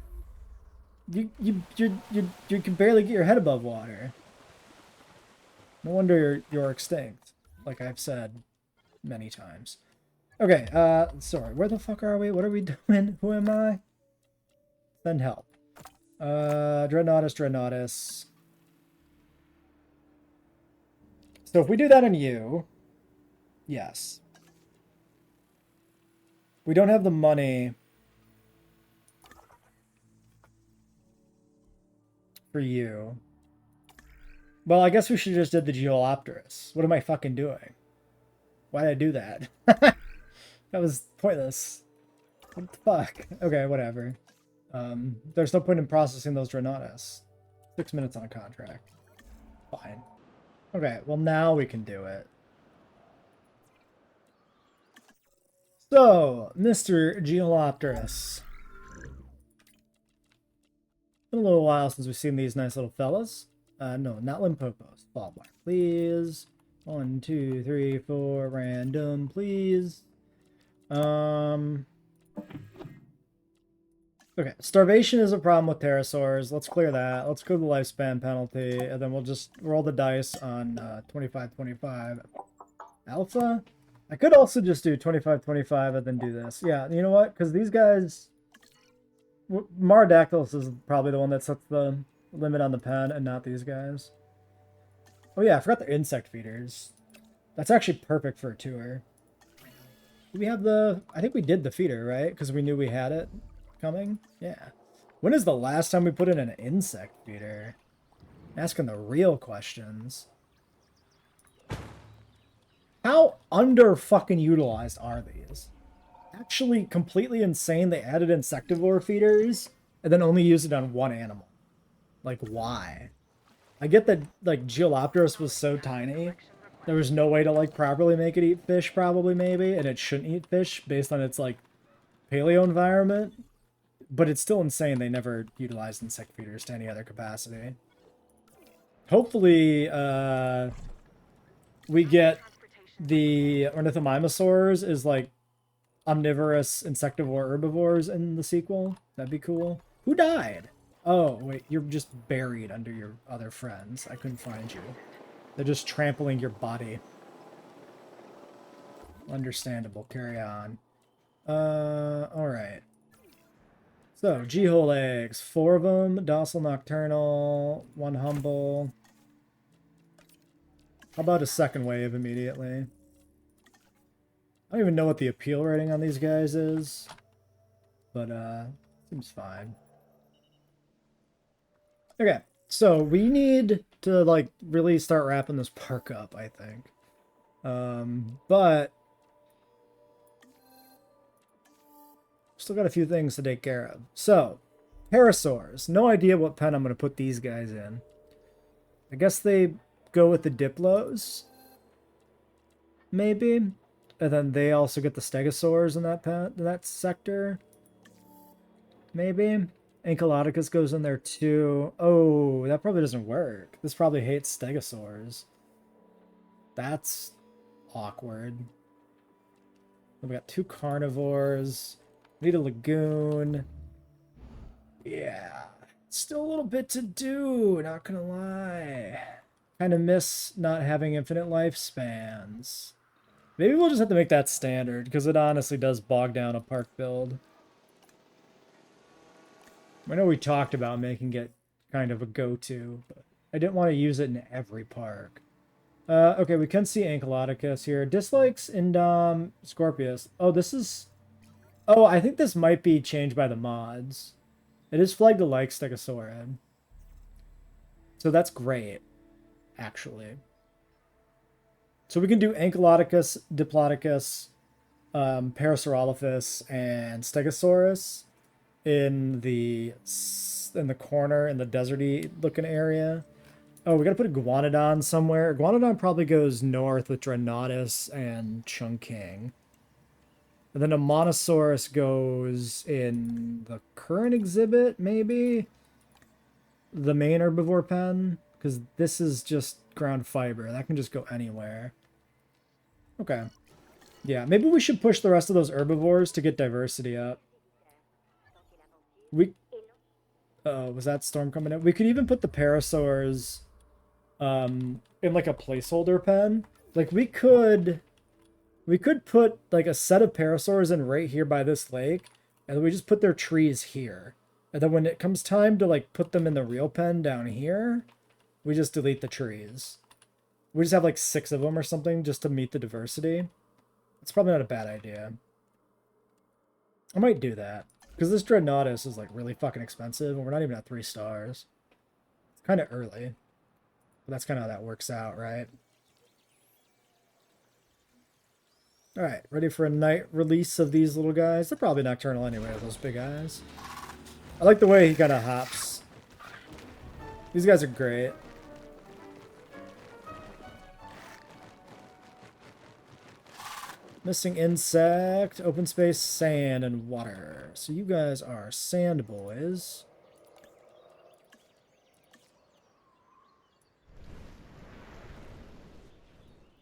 You can barely get your head above water. No wonder you're extinct, like I've said many times. Okay, sorry, where the fuck are we? What are we doing? Who am I? Send help. Dreadnoughtus. So if we do that in you, yes. We don't have the money for you. Well, I guess we should have just did the Geolopterus. What am I fucking doing? Why did I do that? That was pointless. What the fuck? Okay, whatever. There's no point in processing those Drenadas. 6 minutes on a contract. Fine. Okay, well now we can do it. So, Mr. Geolopterus. Been a little while since we've seen these nice little fellas. No, not Limpopos. Fall bar, please. 1, 2, 3, 4, random, please. Okay, starvation is a problem with pterosaurs. Let's clear that. Let's go to the lifespan penalty, and then we'll just roll the dice on 25-25 alpha. I could also just do 25-25 and then do this. Yeah, you know what? Because these guys... Marodactylus is probably the one that sets the limit on the pen, and not these guys. Oh yeah, I forgot the insect feeders. That's actually perfect for a tour. Do we have the... I think we did the feeder, right? Because we knew we had it coming? Yeah. When is the last time we put in an insect feeder? Asking the real questions. How under-fucking utilized are these? Actually completely insane they added insectivore feeders and then only used it on one animal. Like, why? I get that, like, Geolopterus was so tiny, there was no way to, like, properly make it eat fish, probably, maybe, and it shouldn't eat fish based on its, like, paleo environment. But it's still insane they never utilized insect feeders to any other capacity. Hopefully, we get the ornithomimosaurs is, like, omnivorous insectivore herbivores in the sequel. That'd be cool. Who died? Oh, wait, you're just buried under your other friends. I couldn't find you. They're just trampling your body. Understandable. Carry on. Alright. So, G-hole eggs. 4 of them. Docile nocturnal. 1 humble. How about a second wave immediately? I don't even know what the appeal rating on these guys is. But, seems fine. Okay, so we need to, like, really start wrapping this park up, I think. But still got a few things to take care of. So, pterosaurs. No idea what pen I'm going to put these guys in. I guess they go with the Diplos. Maybe. And then they also get the Stegosaurs in that pen, in that sector. Maybe. Ankylodocus goes in there too. Oh, that probably doesn't work. This probably hates Stegosaurs. That's awkward. We got 2 carnivores. Need a lagoon. Yeah. Still a little bit to do, not gonna lie. Kind of miss not having infinite lifespans. Maybe we'll just have to make that standard, because it honestly does bog down a park build. I know we talked about making it kind of a go-to, but I didn't want to use it in every park. Okay, we can see Ankylodocus here. Dislikes Indom Scorpius. Oh, this is... Oh, I think this might be changed by the mods. It is flagged to like Stegosaurid. So that's great, actually. So we can do Ankylodocus, Diplodocus, Parasaurolophus, and Stegosaurus in the corner in the deserty looking area. Oh, we gotta put a Iguanodon somewhere. Iguanodon probably goes north with Drenatus and Chungking. And then a Monosaurus goes in the current exhibit, maybe? The main herbivore pen? Because this is just ground fiber. That can just go anywhere. Okay. Yeah, maybe we should push the rest of those herbivores to get diversity up. Was that storm coming in? We could even put the parasaurs in like a placeholder pen. Like we could put like a set of parasaurs in right here by this lake, and then we just put their trees here. And then when it comes time to like put them in the real pen down here, we just delete the trees. We just have like 6 of them or something just to meet the diversity. It's probably not a bad idea. I might do that. Because this Dreadnoughtus is like really fucking expensive, and we're not even at 3 stars. It's kind of early. But that's kind of how that works out, right? Alright, ready for a night release of these little guys? They're probably nocturnal anyway, those big eyes. I like the way he kind of hops. These guys are great. Missing insect, open space, sand, and water. So you guys are sand boys.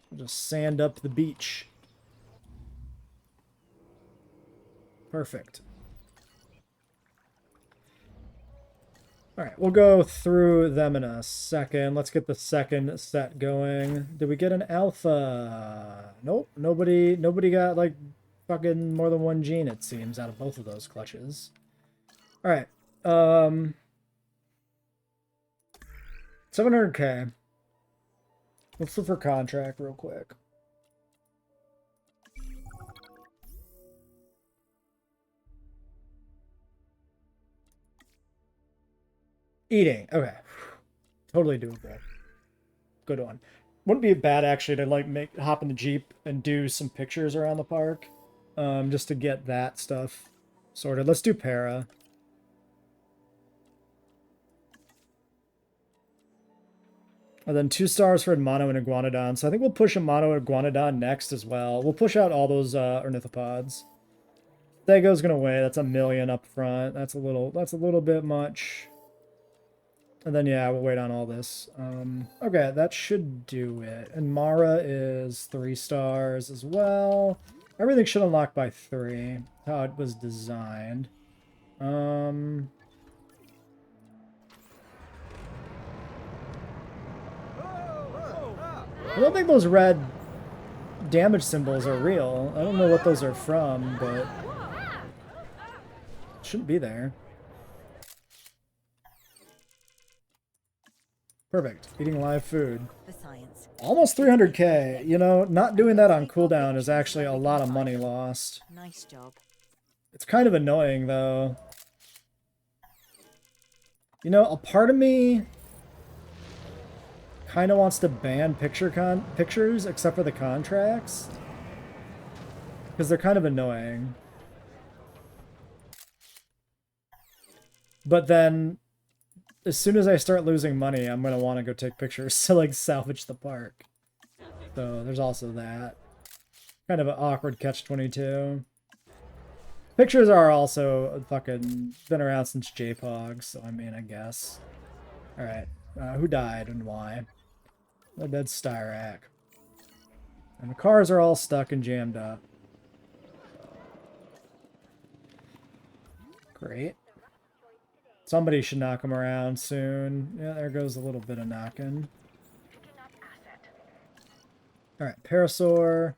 We'll just sand up the beach. Perfect. Alright, we'll go through them in a second. Let's get the second set going. Did we get an alpha? Nope. Nobody got, like, fucking more than one gene, it seems, out of both of those clutches. Alright. 700k. Let's look for contract real quick. Eating. Okay. Totally doable. Good one. Wouldn't be bad actually to like hop in the Jeep and do some pictures around the park. Just to get that stuff sorted. Let's do para. And then 2 stars for Mono and Iguanodon. So I think we'll push a Mono Iguanodon next as well. We'll push out all those ornithopods. Stego's gonna weigh. That's 1 million up front. That's a little bit much. And then yeah, we'll wait on all this. Okay, that should do it. And Mara is 3 stars as well. Everything should unlock by 3. How it was designed. I don't think those red damage symbols are real. I don't know what those are from, but shouldn't be there. Perfect. Eating live food.
The science.
Almost 300k. You know, not doing that on cooldown is actually a lot of money lost.
Nice job.
It's kind of annoying, though. You know, a part of me kind of wants to ban pictures, except for the contracts. Because they're kind of annoying. But then, as soon as I start losing money, I'm going to want to go take pictures to, like, salvage the park. So, there's also that. Kind of an awkward catch-22. Pictures are also fucking been around since JPOG, so I mean, I guess. Alright, who died and why? A dead Styrac. And the cars are all stuck and jammed up. Great. Somebody should knock them around soon. Yeah, there goes a little bit of knocking. Alright, Parasaur.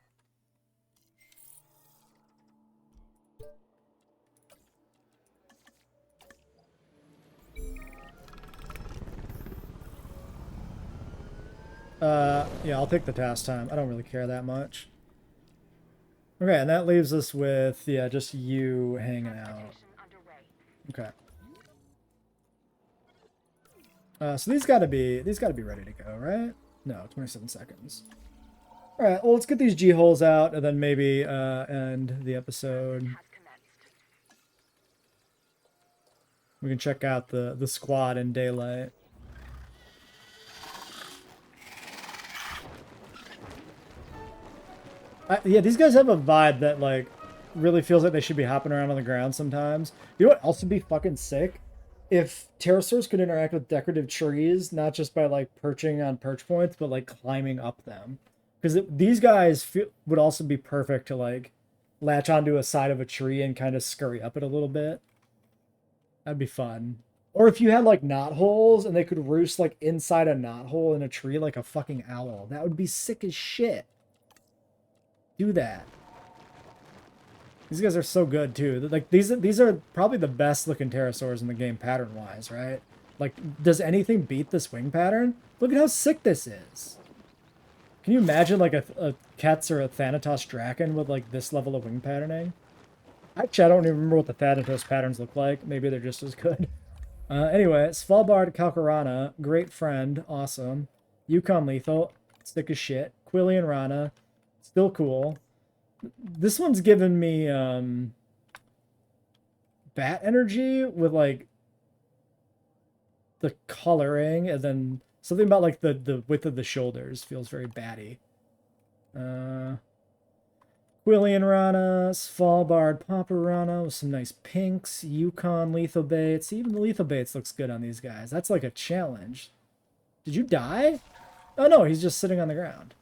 Yeah, I'll take the task time. I don't really care that much. Okay, and that leaves us with, yeah, just you hanging out. Okay. So these gotta be ready to go, right? No, 27 seconds. Alright, well, let's get these G-holes out, and then maybe, end the episode. We can check out the squad in daylight. Yeah, these guys have a vibe that, like, really feels like they should be hopping around on the ground sometimes. You know what else would be fucking sick? If pterosaurs could interact with decorative trees, not just by, like, perching on perch points, but, like, climbing up them. Because these guys would also be perfect to, like, latch onto a side of a tree and kind of scurry up it a little bit. That'd be fun. Or if you had, like, knot holes and they could roost, like, inside a knot hole in a tree like a fucking owl. That would be sick as shit. Do that. These guys are so good too. Like these are probably the best looking pterosaurs in the game pattern wise, right? Like, does anything beat this wing pattern? Look at how sick this is. Can you imagine like a Kets or a Thanatos Draken with like this level of wing patterning? Actually, I don't even remember what the Thanatos patterns look like. Maybe they're just as good. Anyway, Svalbard Kalkarana, great friend, awesome. Yukon Lethal, sick as shit. Quillian Rana, still cool. This one's given me bat energy with like the coloring, and then something about like the width of the shoulders feels very batty. Quillian Rana, Svalbard Popper Rana with some nice pinks, Yukon Lethal Baits. Even the Lethal Baits looks good on these guys. That's like a challenge. Did you die? Oh no, he's just sitting on the ground.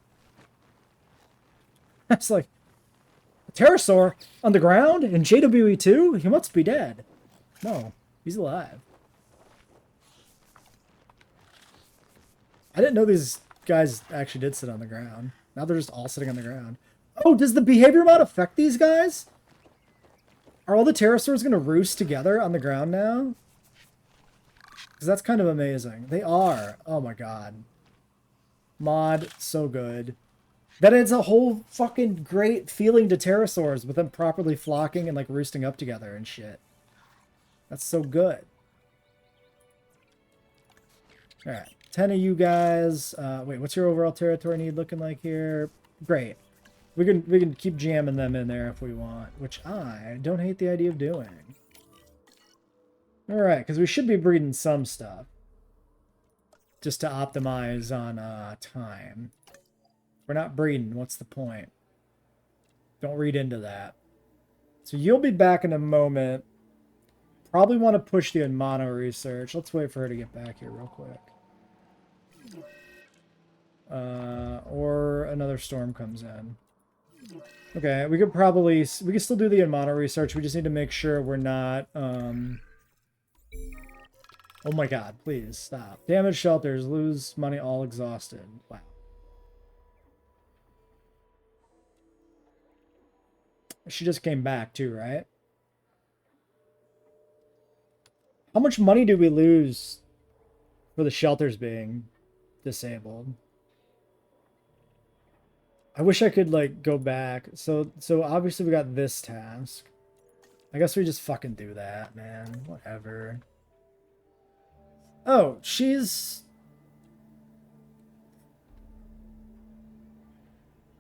That's like a pterosaur on the ground in JWE2? He must be dead. No, he's alive. I didn't know these guys actually did sit on the ground. Now they're just all sitting on the ground. Oh, does the behavior mod affect these guys? Are all the pterosaurs going to roost together on the ground now? Because that's kind of amazing. They are. Oh my god. Mod, so good. That adds a whole fucking great feeling to pterosaurs with them properly flocking and like roosting up together and shit. That's so good. Alright. 10 of you guys. Wait, what's your overall territory need looking like here? Great. We can keep jamming them in there if we want, which I don't hate the idea of doing. Alright, because we should be breeding some stuff. Just to optimize on time. If we're not breeding, what's the point? Don't read into that. So you'll be back in a moment. Probably want to push the mono research. Let's wait for her to get back here real quick. Or another storm comes in. Okay, we can still do the mono research. We just need to make sure we're not, oh my god, please, stop. Damage shelters, lose money, all exhausted. Wow. She just came back too, right? How much money do we lose for the shelters being disabled? I wish I could, like, go back. So obviously we got this task. I guess we just fucking do that, man. Whatever. Oh, she's...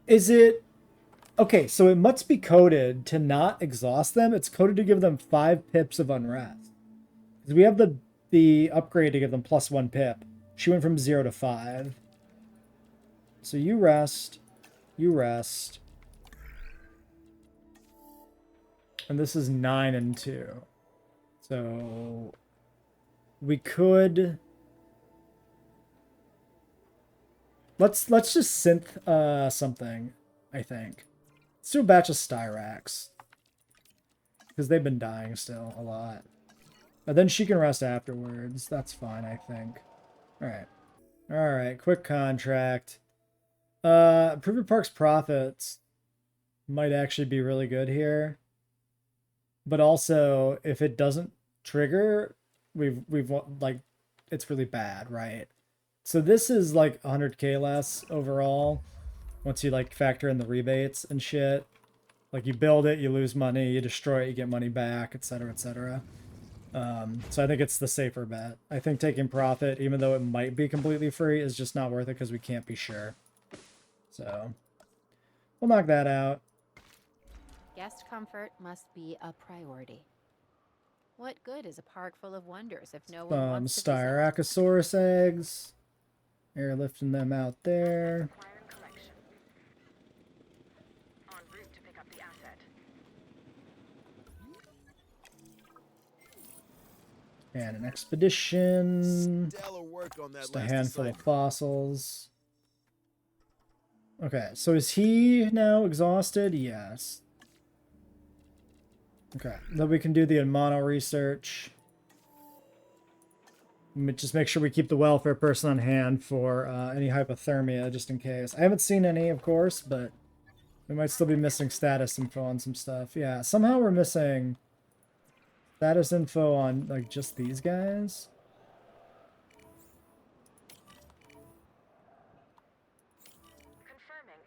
Is it... Okay, so it must be coded to not exhaust them. It's coded to give them 5 pips of unrest. Because we have the upgrade to give them +1 pip. She went from 0 to 5. So you rest. You rest. And this is 9 and 2. So we could... Let's just synth something, I think. Let's do a batch of Styrax. Because they've been dying still a lot. But then she can rest afterwards. That's fine, I think. Alright. Alright, quick contract. Improve your park's profits might actually be really good here. But also, if it doesn't trigger, we've like, it's really bad, right? So this is like 100k less overall. Once you like factor in the rebates and shit. Like you build it, you lose money, you destroy it, you get money back, etc, etc. So I think it's the safer bet. I think taking profit, even though it might be completely free, is just not worth it because we can't be sure. So we'll knock that out.
Guest comfort must be a priority. What good is a park full of wonders if no one wants to visit?
Styracosaurus eggs. Airlifting them out there.
Acquiring collection. En route to pick up the asset.
And an expedition.
Stellar work on that
Just a
last
handful
assignment.
of fossils. Okay, so is he now exhausted? Yes. Okay, then we can do the mono research. Just make sure we keep the welfare person on hand for any hypothermia, just in case. I haven't seen any, of course, but we might still be missing status info on some stuff. Yeah, somehow we're missing status info on, like, just these guys.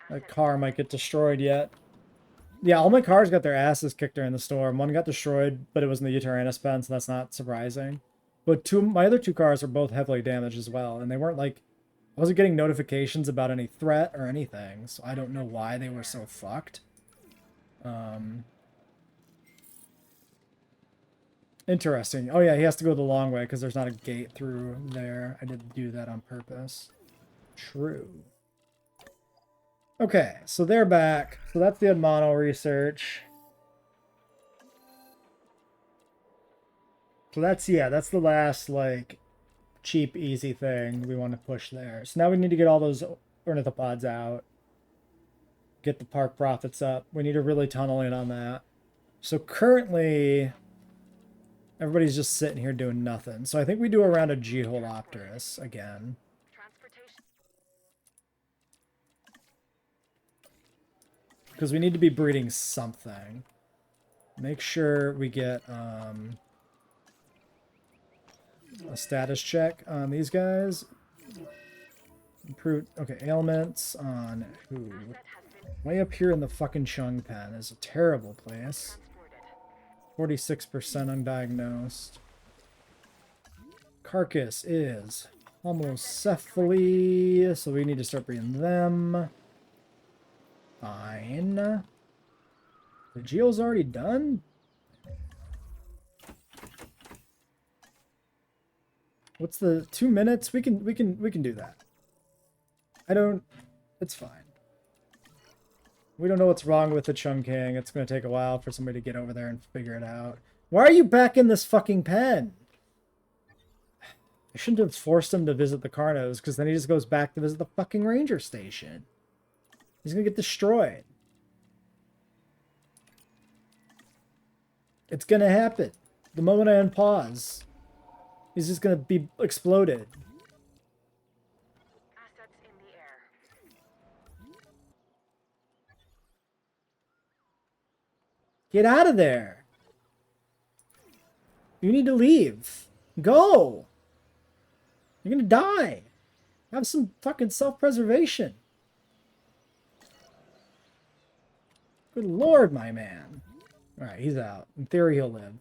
That car might get destroyed yet. Yeah, all my cars got their asses kicked during the storm. One got destroyed, but it was in the Uterranus pen, so that's not surprising. But my other 2 cars are both heavily damaged as well, and they weren't like... I wasn't getting notifications about any threat or anything, so I don't know why they were so fucked. Interesting. Oh yeah, he has to go the long way because there's not a gate through there. I did do that on purpose. True. Okay, so they're back. So that's the Admano research. So that's, yeah, that's the last, like, cheap, easy thing we want to push there. So now we need to get all those ornithopods out. Get the park profits up. We need to really tunnel in on that. So currently, everybody's just sitting here doing nothing. So I think we do a round of Geholopterus again. Because we need to be breeding something. Make sure we get a status check on these guys. Improve. Okay, ailments on who? Way up here in the fucking Chung pen is a terrible place. 46% undiagnosed. Carcass is homocephaly, so we need to start breeding them. Fine. The geo's already done? What's the 2 minutes? We can do that. It's fine. We don't know what's wrong with the Chungking. It's going to take a while for somebody to get over there and figure it out. Why are you back in this fucking pen? I shouldn't have forced him to visit the Carnos, because then he just goes back to visit the fucking ranger station. He's going to get destroyed. It's going to happen. The moment I unpause, he's just going to be exploded.
Assets in the air.
Get out of there. You need to leave. Go. You're going to die. Have some fucking self-preservation. Good lord, my man. Alright, he's out. In theory, he'll live.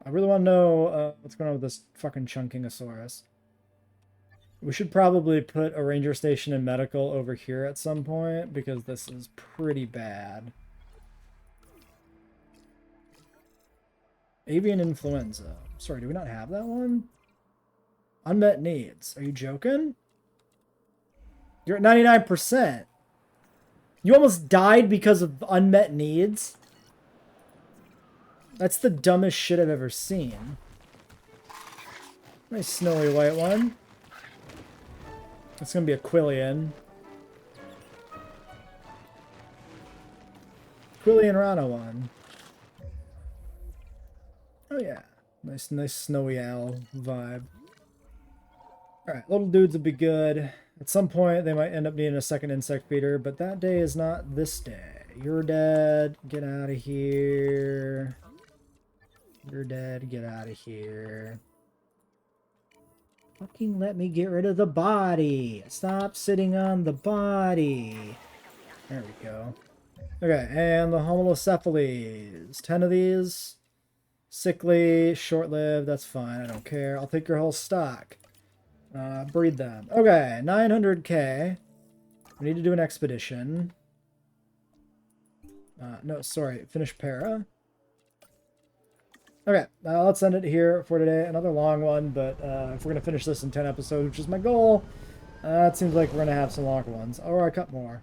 I really want to know what's going on with this fucking Chunkingosaurus. We should probably put a ranger station and medical over here at some point, because this is pretty bad. Avian influenza. Sorry, do we not have that one? Unmet needs. Are you joking? You're at 99%. You almost died because of unmet needs? That's the dumbest shit I've ever seen. Nice snowy white one. It's gonna be a Quillian. Quillian Rana one. Oh yeah. Nice snowy owl vibe. Alright, little dudes would be good. At some point, they might end up needing a second insect feeder, but that day is not this day. You're dead. Get out of here. You're dead. Get out of here. Fucking let me get rid of the body. Stop sitting on the body. There we go. Okay, and the homolocephales. 10 of these. Sickly, short-lived, that's fine. I don't care. I'll take your whole stock. Breed them. Okay, 900k. We need to do an expedition. No, sorry. Finish para. Okay, let's end it here for today. Another long one, but if we're going to finish this in 10 episodes, which is my goal, it seems like we're going to have some longer ones. Or I cut more.